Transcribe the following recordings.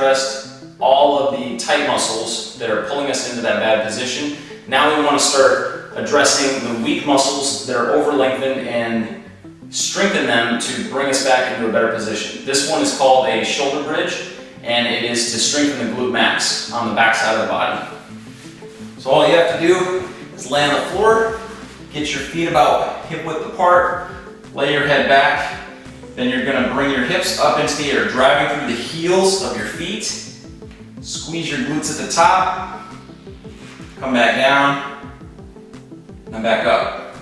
addressed all of the tight muscles that are pulling us into that bad position. Now we want to start addressing the weak muscles that are over lengthened and strengthen them to bring us back into a better position. This one is called a shoulder bridge, and it is to strengthen the glute max on the back side of the body. So all you have to do is lay on the floor, get your feet about hip width apart, lay your head back, then you're going to bring your hips up into the air, driving through the heels of your feet, squeeze your glutes at the top, come back down, and back up.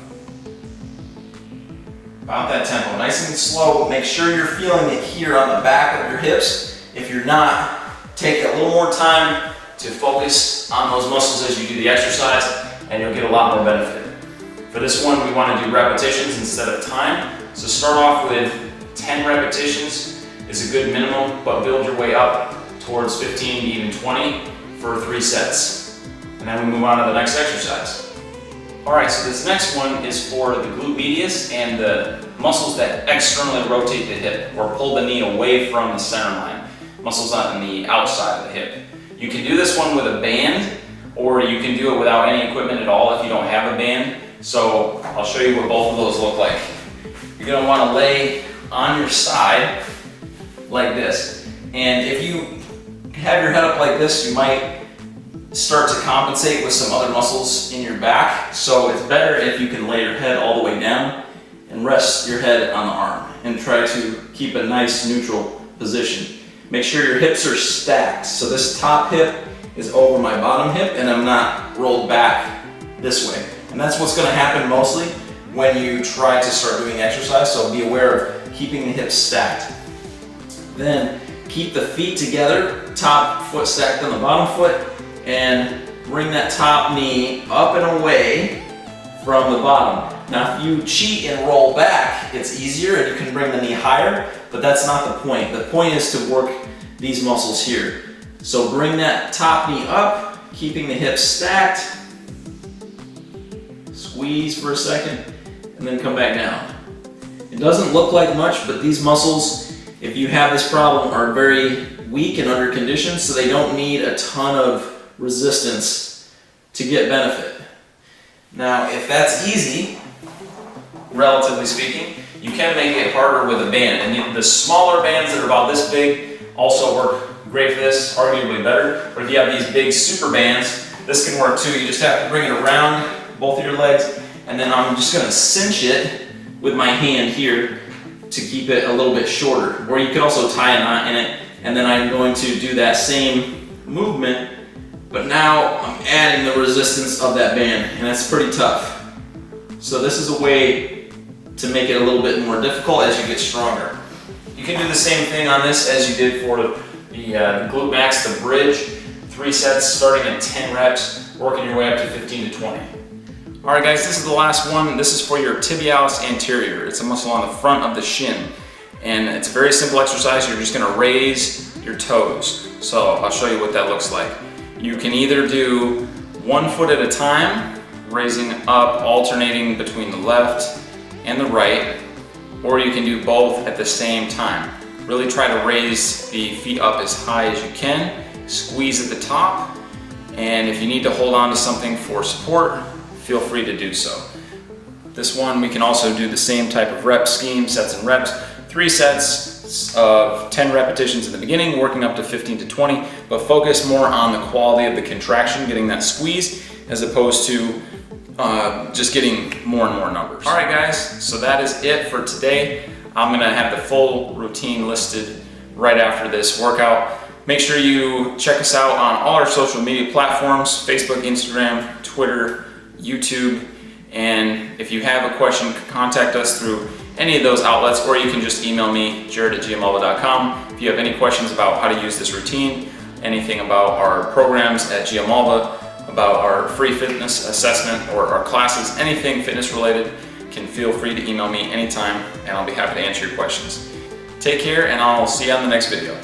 About that tempo, nice and slow. Make sure you're feeling it here on the back of your hips. If you're not, take a little more time to focus on those muscles as you do the exercise, and you'll get a lot more benefit. For this one, we want to do repetitions instead of time. So start off with 10 repetitions is a good minimum, but build your way up towards 15 to even 20 for 3 sets. And then we move on to the next exercise. Alright, so this next one is for the glute medius and the muscles that externally rotate the hip or pull the knee away from the center line. Muscles on the outside of the hip. You can do this one with a band, or you can do it without any equipment at all if you don't have a band. So I'll show you what both of those look like. You're going to want to lay on your side like this. And if you have your head up like this, you might start to compensate with some other muscles in your back. So it's better if you can lay your head all the way down and rest your head on the arm and try to keep a nice neutral position. Make sure your hips are stacked. So this top hip is over my bottom hip and I'm not rolled back this way. And that's what's going to happen mostly when you try to start doing exercise. So be aware of keeping the hips stacked. Then keep the feet together, top foot stacked on the bottom foot, and bring that top knee up and away from the bottom. Now if you cheat and roll back, it's easier and you can bring the knee higher, but that's not the point. The point is to work these muscles here. So bring that top knee up, keeping the hips stacked, squeeze for a second, and then come back down. It doesn't look like much, but these muscles, if you have this problem, are very weak and under conditioned, so they don't need a ton of resistance to get benefit. Now, if that's easy, relatively speaking, you can make it harder with a band. And the smaller bands that are about this big also work great for this, arguably better. But if you have these big super bands, this can work too. You just have to bring it around both of your legs, and then I'm just gonna cinch it with my hand here to keep it a little bit shorter. Or you can also tie a knot in it, and then I'm going to do that same movement, but now I'm adding the resistance of that band, and that's pretty tough. So this is a way to make it a little bit more difficult as you get stronger. You can do the same thing on this as you did for the glute max, the bridge. 3 sets starting at 10 reps, working your way up to 15 to 20. Alright guys, this is the last one. This is for your tibialis anterior. It's a muscle on the front of the shin. And it's a very simple exercise. You're just going to raise your toes. So I'll show you what that looks like. You can either do 1 foot at a time, raising up, alternating between the left and the right, or you can do both at the same time. Really try to raise the feet up as high as you can, squeeze at the top, and if you need to hold on to something for support, feel free to do so. This one we can also do the same type of rep scheme, sets and reps. 3 sets of 10 repetitions in the beginning, working up to 15 to 20, but focus more on the quality of the contraction, getting that squeeze, as opposed to just getting more and more numbers. All right guys, so that is it for today. I'm gonna have the full routine listed right after this workout. Make sure you check us out on all our social media platforms, Facebook, Instagram, Twitter, YouTube, and if you have a question, contact us through any of those outlets, or you can just email me, jared@giammalva.com. If you have any questions about how to use this routine, anything about our programs at Giammalva, about our free fitness assessment or our classes, anything fitness related, can feel free to email me anytime and I'll be happy to answer your questions. Take care and I'll see you on the next video.